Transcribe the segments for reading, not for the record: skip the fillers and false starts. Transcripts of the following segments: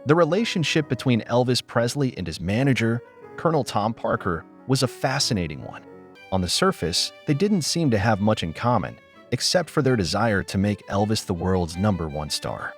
The relationship between Elvis Presley and his manager, Colonel Tom Parker, was a fascinating one. On the surface, they didn't seem to have much in common, except for their desire to make Elvis the world's #1 star.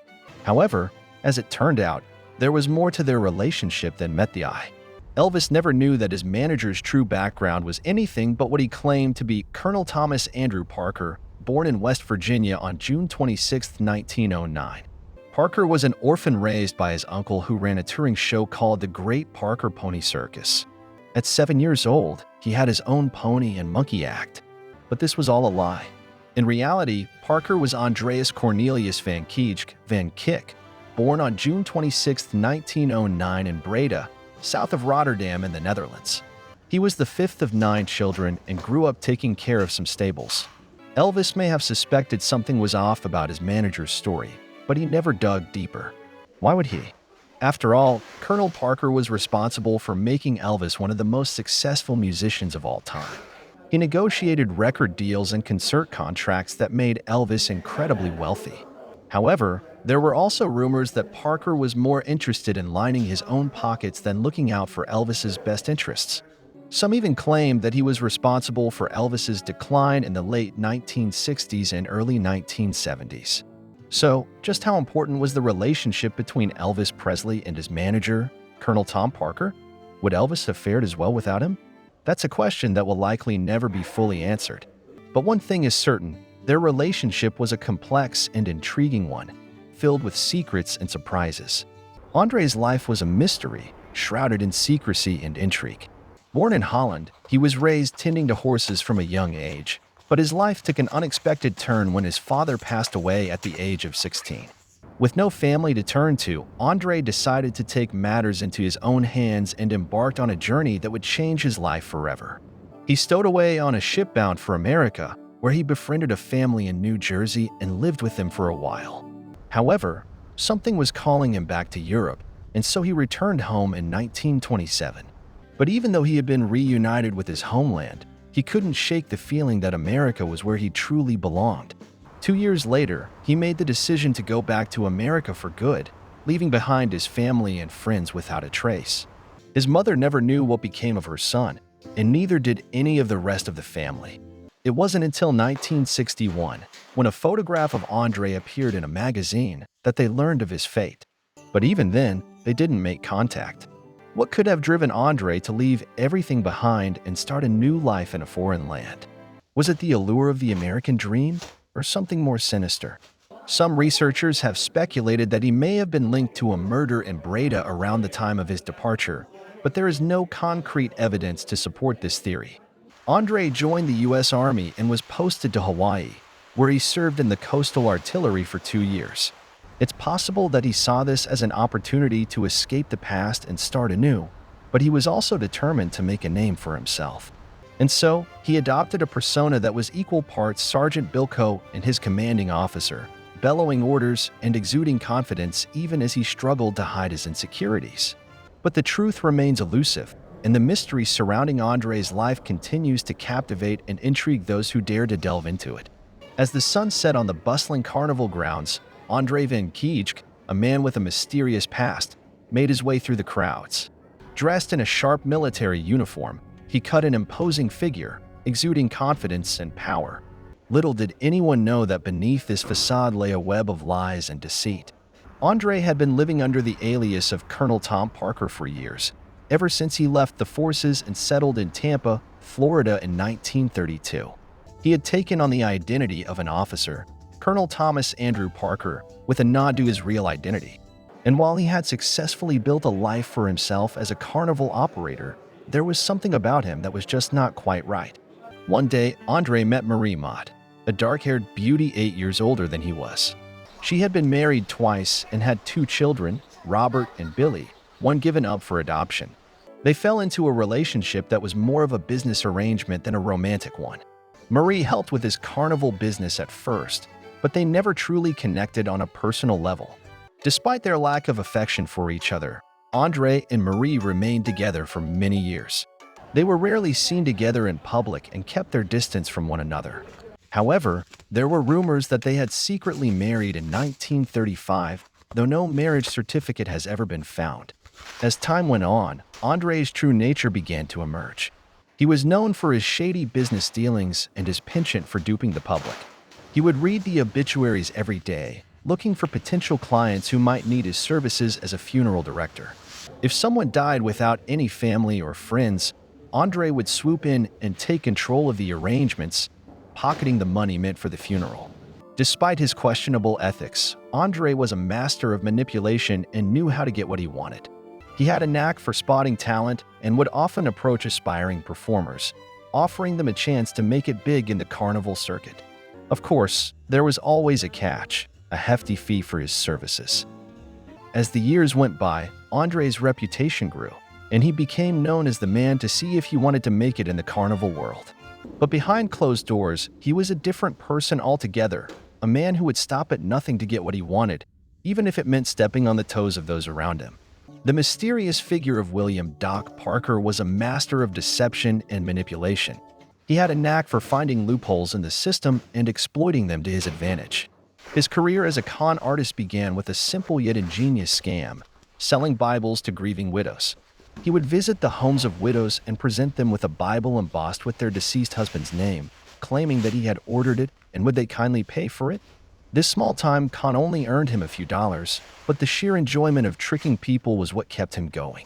However, as it turned out, there was more to their relationship than met the eye. Elvis never knew that his manager's true background was anything but what he claimed to be Colonel Thomas Andrew Parker, born in West Virginia on June 26, 1909. Parker was an orphan raised by his uncle who ran a touring show called the Great Parker Pony Circus. At 7 years old, he had his own pony and monkey act. But this was all a lie. In reality, Parker was Andreas Cornelius van Kyck, born on June 26, 1909 in Breda, south of Rotterdam in the Netherlands. He was the fifth of 9 children and grew up taking care of some stables. Elvis may have suspected something was off about his manager's story, but he never dug deeper. Why would he? After all, Colonel Parker was responsible for making Elvis one of the most successful musicians of all time. He negotiated record deals and concert contracts that made Elvis incredibly wealthy. However, there were also rumors that Parker was more interested in lining his own pockets than looking out for Elvis's best interests. Some even claimed that he was responsible for Elvis's decline in the late 1960s and early 1970s. So, just how important was the relationship between Elvis Presley and his manager, Colonel Tom Parker? Would Elvis have fared as well without him? That's a question that will likely never be fully answered. But one thing is certain, their relationship was a complex and intriguing one, filled with secrets and surprises. André's life was a mystery, shrouded in secrecy and intrigue. Born in Holland, he was raised tending to horses from a young age. But his life took an unexpected turn when his father passed away at the age of 16. With no family to turn to, André decided to take matters into his own hands and embarked on a journey that would change his life forever. He stowed away on a ship bound for America, where he befriended a family in New Jersey and lived with them for a while. However, something was calling him back to Europe, and so he returned home in 1927. But even though he had been reunited with his homeland, he couldn't shake the feeling that America was where he truly belonged. 2 years later, he made the decision to go back to America for good, leaving behind his family and friends without a trace. His mother never knew what became of her son, and neither did any of the rest of the family. It wasn't until 1961, when a photograph of André appeared in a magazine, that they learned of his fate. But even then, they didn't make contact. What could have driven André to leave everything behind and start a new life in a foreign land? Was it the allure of the American dream, or something more sinister? Some researchers have speculated that he may have been linked to a murder in Breda around the time of his departure, but there is no concrete evidence to support this theory. André joined the U.S. Army and was posted to Hawaii, where he served in the coastal artillery for 2 years. It's possible that he saw this as an opportunity to escape the past and start anew, but he was also determined to make a name for himself. And so, he adopted a persona that was equal parts Sergeant Bilko and his commanding officer, bellowing orders and exuding confidence even as he struggled to hide his insecurities. But the truth remains elusive, and the mystery surrounding André's life continues to captivate and intrigue those who dare to delve into it. As the sun set on the bustling carnival grounds, André van Kyck, a man with a mysterious past, made his way through the crowds. Dressed in a sharp military uniform, he cut an imposing figure, exuding confidence and power. Little did anyone know that beneath this facade lay a web of lies and deceit. André had been living under the alias of Colonel Tom Parker for years, ever since he left the forces and settled in Tampa, Florida in 1932. He had taken on the identity of an officer, Colonel Thomas Andrew Parker, with a nod to his real identity. And while he had successfully built a life for himself as a carnival operator, there was something about him that was just not quite right. One day, André met Marie Mott, a dark-haired beauty 8 years older than he was. She had been married twice and had 2 children, Robert and Billy, one given up for adoption. They fell into a relationship that was more of a business arrangement than a romantic one. Marie helped with his carnival business at first, but they never truly connected on a personal level. Despite their lack of affection for each other, André and Marie remained together for many years. They were rarely seen together in public and kept their distance from one another. However, there were rumors that they had secretly married in 1935 though no marriage certificate has ever been found. As time went on, Andre's true nature began to emerge. He was known for his shady business dealings and his penchant for duping the public. He would read the obituaries every day, looking for potential clients who might need his services as a funeral director. If someone died without any family or friends, Andre would swoop in and take control of the arrangements, pocketing the money meant for the funeral. Despite his questionable ethics, Andre was a master of manipulation and knew how to get what he wanted. He had a knack for spotting talent and would often approach aspiring performers, offering them a chance to make it big in the carnival circuit. Of course, there was always a catch, a hefty fee for his services. As the years went by, Andre's reputation grew, and he became known as the man to see if he wanted to make it in the carnival world. But behind closed doors, he was a different person altogether, a man who would stop at nothing to get what he wanted, even if it meant stepping on the toes of those around him. The mysterious figure of William "Doc" Parker was a master of deception and manipulation. He had a knack for finding loopholes in the system and exploiting them to his advantage. His career as a con artist began with a simple yet ingenious scam, selling Bibles to grieving widows. He would visit the homes of widows and present them with a Bible embossed with their deceased husband's name, claiming that he had ordered it and would they kindly pay for it. This small-time con only earned him a few dollars, but the sheer enjoyment of tricking people was what kept him going.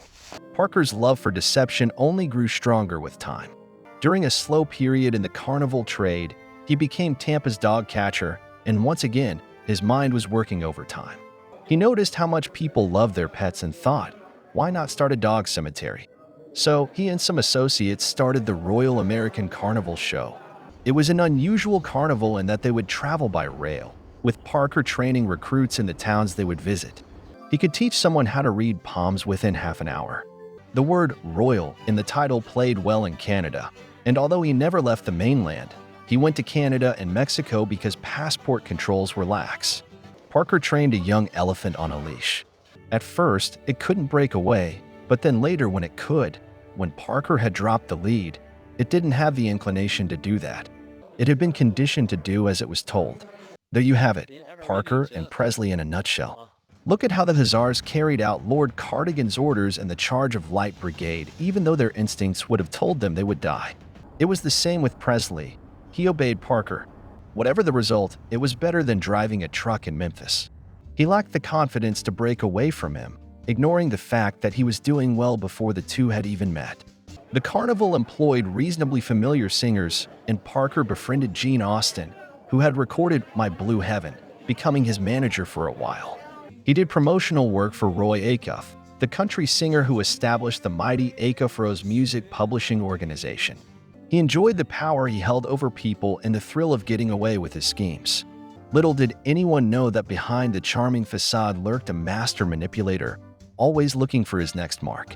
Parker's love for deception only grew stronger with time. During a slow period in the carnival trade, he became Tampa's dog catcher, and once again, his mind was working overtime. He noticed how much people loved their pets and thought, why not start a dog cemetery? So he and some associates started the Royal American Carnival Show. It was an unusual carnival in that they would travel by rail, with Parker training recruits in the towns they would visit. He could teach someone how to read palms within half an hour. The word "royal" in the title played well in Canada, and although he never left the mainland, he went to Canada and Mexico because passport controls were lax. Parker trained a young elephant on a leash. At first, it couldn't break away, but then later when it could, when Parker had dropped the lead, it didn't have the inclination to do that. It had been conditioned to do as it was told. There you have it, Parker and Presley in a nutshell. Look at how the Hussars carried out Lord Cardigan's orders in the charge of Light Brigade, even though their instincts would have told them they would die. It was the same with Presley. He obeyed Parker. Whatever the result, it was better than driving a truck in Memphis. He lacked the confidence to break away from him, ignoring the fact that he was doing well before the two had even met. The carnival employed reasonably familiar singers, and Parker befriended Gene Austin, who had recorded My Blue Heaven, becoming his manager for a while. He did promotional work for Roy Acuff, the country singer who established the mighty Acuff Rose Music Publishing Organization. He enjoyed the power he held over people and the thrill of getting away with his schemes. Little did anyone know that behind the charming facade lurked a master manipulator, always looking for his next mark.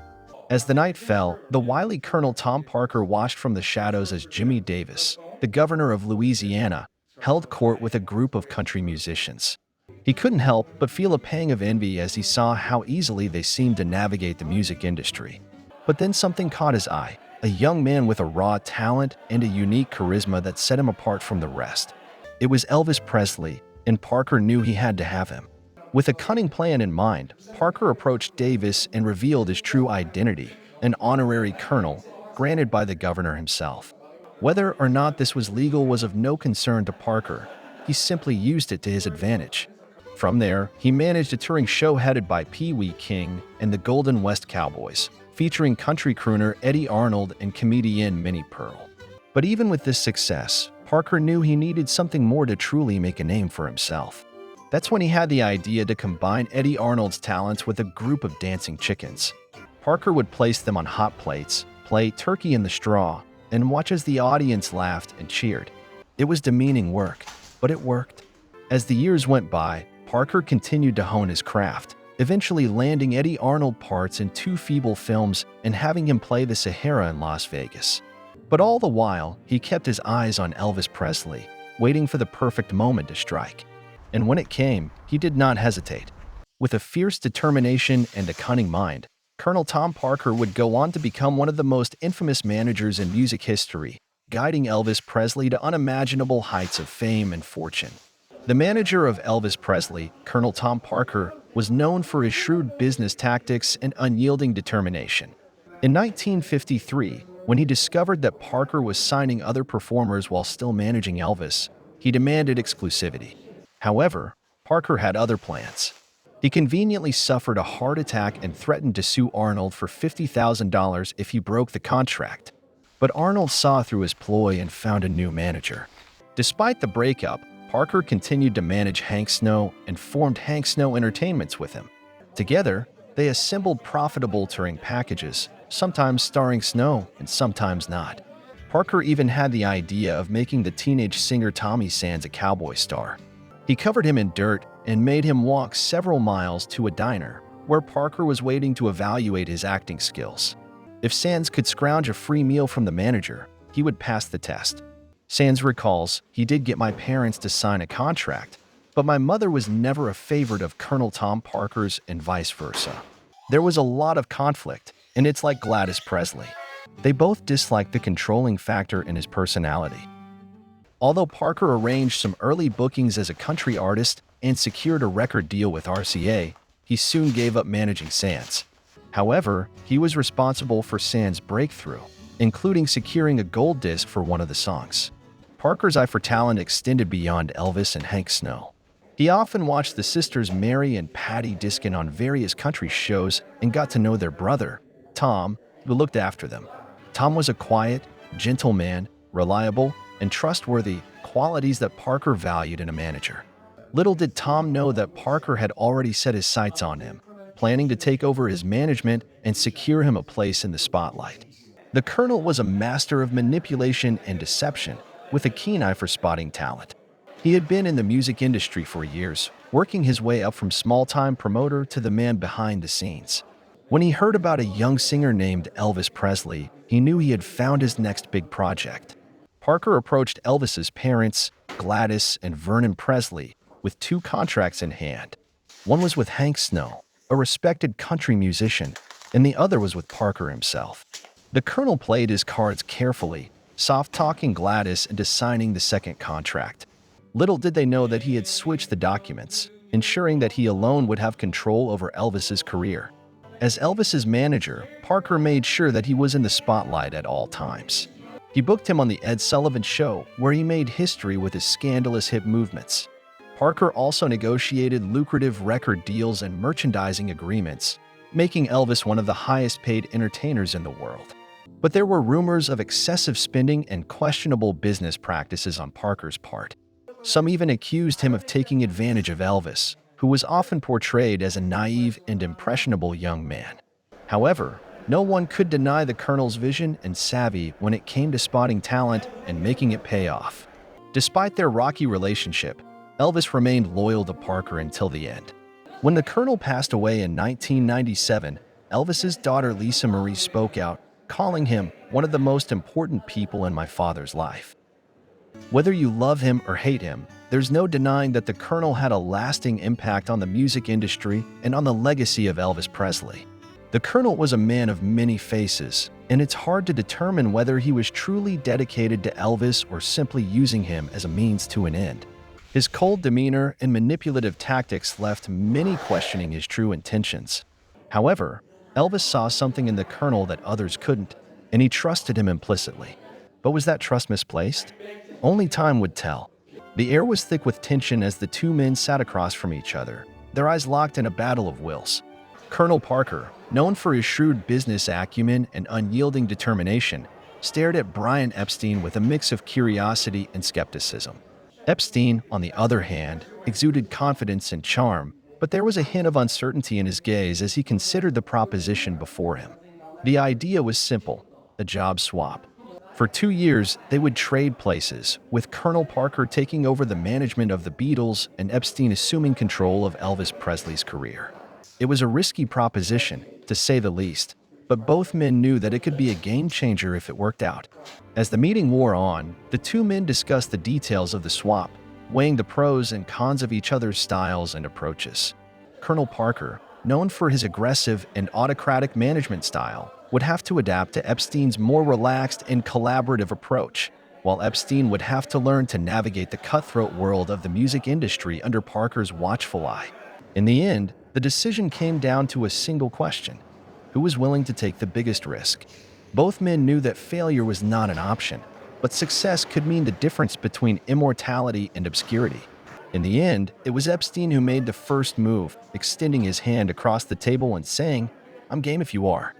As the night fell, the wily Colonel Tom Parker watched from the shadows as Jimmy Davis, the governor of Louisiana, held court with a group of country musicians. He couldn't help but feel a pang of envy as he saw how easily they seemed to navigate the music industry. But then something caught his eye, a young man with a raw talent and a unique charisma that set him apart from the rest. It was Elvis Presley, and Parker knew he had to have him. With a cunning plan in mind, Parker approached Davis and revealed his true identity, an honorary colonel, granted by the governor himself. Whether or not this was legal was of no concern to Parker. He simply used it to his advantage. From there, he managed a touring show headed by Pee Wee King and the Golden West Cowboys, featuring country crooner Eddie Arnold and comedian Minnie Pearl. But even with this success, Parker knew he needed something more to truly make a name for himself. That's when he had the idea to combine Eddie Arnold's talents with a group of dancing chickens. Parker would place them on hot plates, play Turkey in the Straw, and watch as the audience laughed and cheered. It was demeaning work, but it worked. As the years went by, Parker continued to hone his craft, eventually landing Eddie Arnold parts in 2 feeble films and having him play the Sahara in Las Vegas. But all the while, he kept his eyes on Elvis Presley, waiting for the perfect moment to strike. And when it came, he did not hesitate. With a fierce determination and a cunning mind, Colonel Tom Parker would go on to become one of the most infamous managers in music history, guiding Elvis Presley to unimaginable heights of fame and fortune. The manager of Elvis Presley, Colonel Tom Parker, was known for his shrewd business tactics and unyielding determination. In 1953, when he discovered that Parker was signing other performers while still managing Elvis, he demanded exclusivity. However, Parker had other plans. He conveniently suffered a heart attack and threatened to sue Arnold for $50,000 if he broke the contract. But Arnold saw through his ploy and found a new manager. Despite the breakup, Parker continued to manage Hank Snow and formed Hank Snow Entertainments with him. Together, they assembled profitable touring packages, sometimes starring Snow and sometimes not. Parker even had the idea of making the teenage singer Tommy Sands a cowboy star. He covered him in dirt and made him walk several miles to a diner, where Parker was waiting to evaluate his acting skills. If Sands could scrounge a free meal from the manager, he would pass the test. Sands recalls, "He did get my parents to sign a contract, but my mother was never a favorite of Colonel Tom Parker's and vice versa. There was a lot of conflict, and it's like Gladys Presley. They both disliked the controlling factor in his personality." Although Parker arranged some early bookings as a country artist and secured a record deal with RCA, he soon gave up managing Sands. However, he was responsible for Sands' breakthrough, including securing a gold disc for one of the songs. Parker's eye for talent extended beyond Elvis and Hank Snow. He often watched the sisters Mary and Patty Diskin on various country shows and got to know their brother, Tom, who looked after them. Tom was a quiet, gentle man, reliable, and trustworthy, qualities that Parker valued in a manager. Little did Tom know that Parker had already set his sights on him, planning to take over his management and secure him a place in the spotlight. The Colonel was a master of manipulation and deception, with a keen eye for spotting talent. He had been in the music industry for years, working his way up from small-time promoter to the man behind the scenes. When he heard about a young singer named Elvis Presley, he knew he had found his next big project. Parker approached Elvis's parents, Gladys and Vernon Presley, with 2 contracts in hand. One was with Hank Snow, a respected country musician, and the other was with Parker himself. The Colonel played his cards carefully, soft-talking Gladys into signing the second contract. Little did they know that he had switched the documents, ensuring that he alone would have control over Elvis's career. As Elvis's manager, Parker made sure that he was in the spotlight at all times. He booked him on the Ed Sullivan Show, where he made history with his scandalous hip movements. Parker also negotiated lucrative record deals and merchandising agreements, making Elvis one of the highest-paid entertainers in the world. But there were rumors of excessive spending and questionable business practices on Parker's part. Some even accused him of taking advantage of Elvis, who was often portrayed as a naive and impressionable young man. However, no one could deny the Colonel's vision and savvy when it came to spotting talent and making it pay off. Despite their rocky relationship, Elvis remained loyal to Parker until the end. When the Colonel passed away in 1997, Elvis's daughter Lisa Marie spoke out, calling him one of the most important people in my father's life. Whether you love him or hate him, there's no denying that the Colonel had a lasting impact on the music industry and on the legacy of Elvis Presley. The Colonel was a man of many faces, and it's hard to determine whether he was truly dedicated to Elvis or simply using him as a means to an end. His cold demeanor and manipulative tactics left many questioning his true intentions. However, Elvis saw something in the Colonel that others couldn't, and he trusted him implicitly. But was that trust misplaced? Only time would tell. The air was thick with tension as the 2 men sat across from each other, their eyes locked in a battle of wills. Colonel Parker, known for his shrewd business acumen and unyielding determination, stared at Brian Epstein with a mix of curiosity and skepticism. Epstein, on the other hand, exuded confidence and charm, but there was a hint of uncertainty in his gaze as he considered the proposition before him. The idea was simple, a job swap. For 2 years, they would trade places, with Colonel Parker taking over the management of the Beatles and Epstein assuming control of Elvis Presley's career. It was a risky proposition, to say the least, but both men knew that it could be a game-changer if it worked out. As the meeting wore on, the 2 men discussed the details of the swap, weighing the pros and cons of each other's styles and approaches. Colonel Parker, known for his aggressive and autocratic management style, would have to adapt to Epstein's more relaxed and collaborative approach. while Epstein would have to learn to navigate the cutthroat world of the music industry under Parker's watchful eye. In the end, the decision came down to a single question: who was willing to take the biggest risk? Both men knew that failure was not an option, but success could mean the difference between immortality and obscurity. In the end, it was Epstein who made the first move, extending his hand across the table and saying, "I'm game if you are."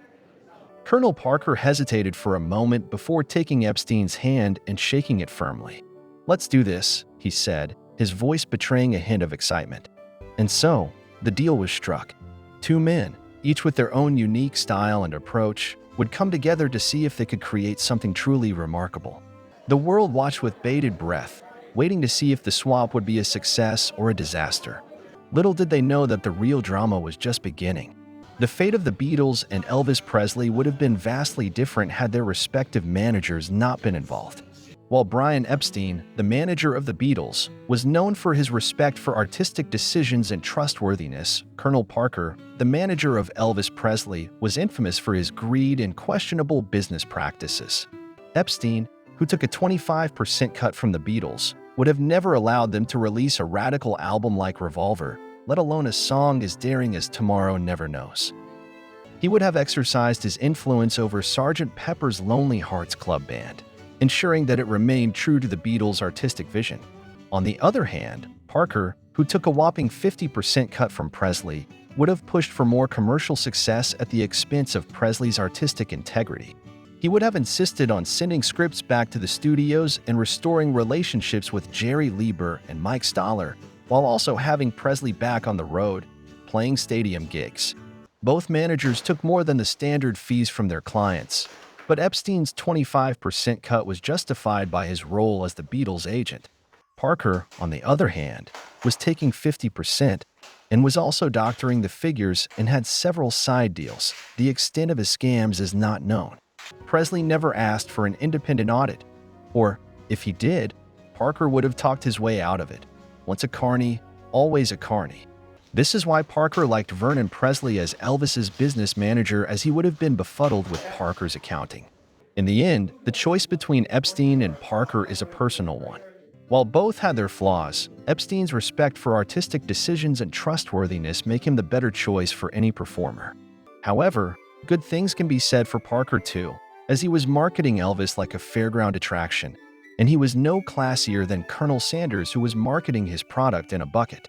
Colonel Parker hesitated for a moment before taking Epstein's hand and shaking it firmly. "Let's do this," he said, his voice betraying a hint of excitement. And so, the deal was struck. Two men, each with their own unique style and approach, would come together to see if they could create something truly remarkable. The world watched with bated breath, waiting to see if the swap would be a success or a disaster. Little did they know that the real drama was just beginning. The fate of the Beatles and Elvis Presley would have been vastly different had their respective managers not been involved. While Brian Epstein, the manager of the Beatles, was known for his respect for artistic decisions and trustworthiness, Colonel Parker, the manager of Elvis Presley, was infamous for his greed and questionable business practices. Epstein, who took a 25% cut from the Beatles, would have never allowed them to release a radical album like Revolver, let alone a song as daring as Tomorrow Never Knows. He would have exercised his influence over Sgt. Pepper's Lonely Hearts Club Band, ensuring that it remained true to the Beatles' artistic vision. On the other hand, Parker, who took a whopping 50% cut from Presley, would have pushed for more commercial success at the expense of Presley's artistic integrity. He would have insisted on sending scripts back to the studios and restoring relationships with Jerry Lieber and Mike Stoller, while also having Presley back on the road, playing stadium gigs. Both managers took more than the standard fees from their clients, but Epstein's 25% cut was justified by his role as the Beatles' agent. Parker, on the other hand, was taking 50% and was also doctoring the figures and had several side deals. The extent of his scams is not known. Presley never asked for an independent audit, or, if he did, Parker would have talked his way out of it. Once a carny, always a carny. This is why Parker liked Vernon Presley as Elvis's business manager, as he would have been befuddled with Parker's accounting. In the end, the choice between Epstein and Parker is a personal one. While both had their flaws, Epstein's respect for artistic decisions and trustworthiness make him the better choice for any performer. However, good things can be said for Parker too, as he was marketing Elvis like a fairground attraction, and he was no classier than Colonel Sanders, who was marketing his product in a bucket.